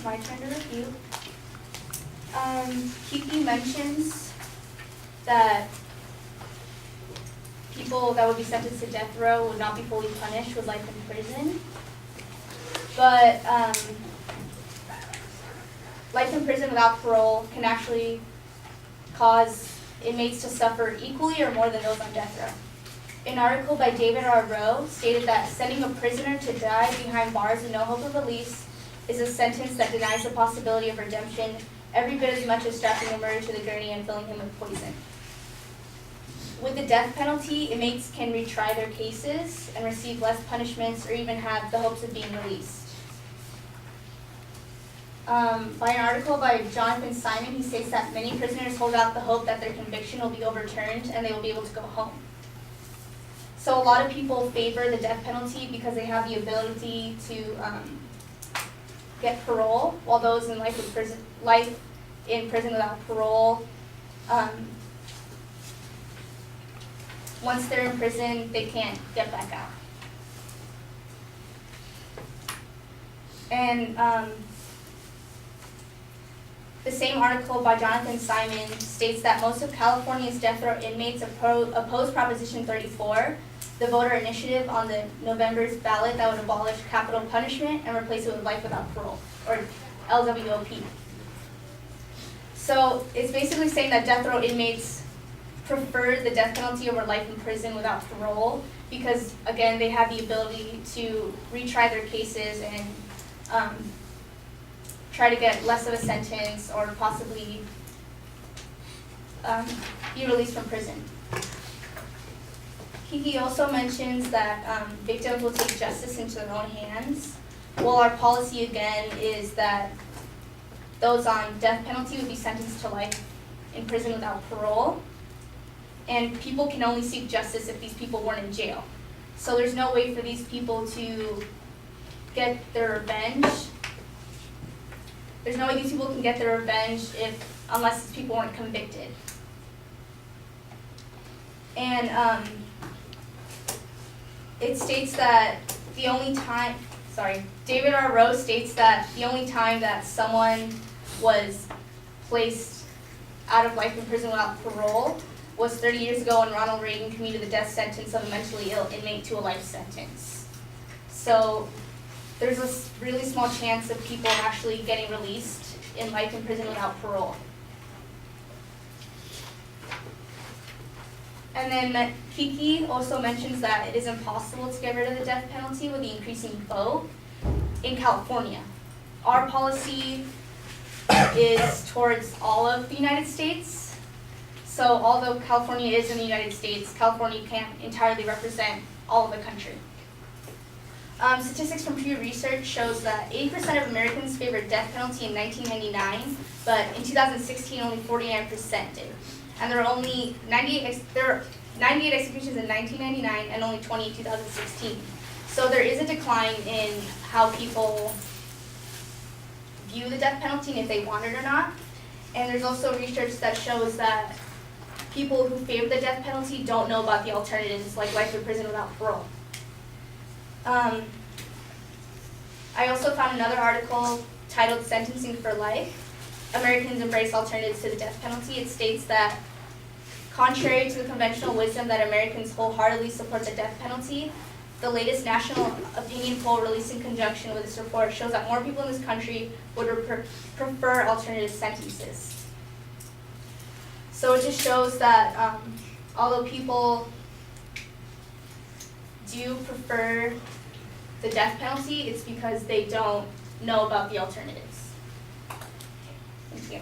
it's my turn to review. Kiki mentions that people that would be sentenced to death row would not be fully punished with life in prison. But life in prison without parole can actually cause inmates to suffer equally or more than those on death row. An article by David R. Rowe stated that sending a prisoner to die behind bars with no hope of release is a sentence that denies the possibility of redemption every bit as much as strapping a murderer to the gurney and filling him with poison. With the death penalty, inmates can retry their cases and receive less punishments or even have the hopes of being released. By an article by Jonathan Simon, he states that many prisoners hold out the hope that their conviction will be overturned and they will be able to go home. So a lot of people favor the death penalty because they have the ability to get parole, while those in life in prison without parole, once they're in prison, they can't get back out. And the same article by Jonathan Simon states that most of California's death row inmates oppose Proposition 34, the voter initiative on the November's ballot that would abolish capital punishment and replace it with life without parole, or LWOP. So it's basically saying that death row inmates prefer the death penalty over life in prison without parole because, again, they have the ability to retry their cases and try to get less of a sentence or possibly be released from prison. Kiki also mentions that victims will take justice into their own hands. Well, our policy again is that those on death penalty would be sentenced to life in prison without parole, and people can only seek justice if these people weren't in jail. So there's no way for these people to get their revenge. There's no way these people can get their revenge unless these people weren't convicted. And it states that the only time, David R. Rowe states that the only time that someone was placed out of life in prison without parole was 30 years ago when Ronald Reagan commuted the death sentence of a mentally ill inmate to a life sentence. So there's a really small chance of people actually getting released in life in prison without parole. And then Kiki also mentions that it is impossible to get rid of the death penalty with the increasing vote in California. Our policy is towards all of the United States. So although California is in the United States, California can't entirely represent all of the country. Statistics from Pew Research shows that 80% of Americans favored death penalty in 1999, but in 2016 only 49% did. And there are only 98 executions in 1999 and only 20 in 2016. So there is a decline in how people view the death penalty and if they want it or not. And there's also research that shows that people who favor the death penalty don't know about the alternatives like life in prison without parole. I also found another article titled Sentencing for Life, Americans Embrace Alternatives to the Death Penalty. It states that contrary to the conventional wisdom that Americans wholeheartedly support the death penalty, the latest national opinion poll released in conjunction with this report shows that more people in this country would prefer alternative sentences. So it just shows that although people do prefer the death penalty, it's because they don't know about the alternatives. Thank you.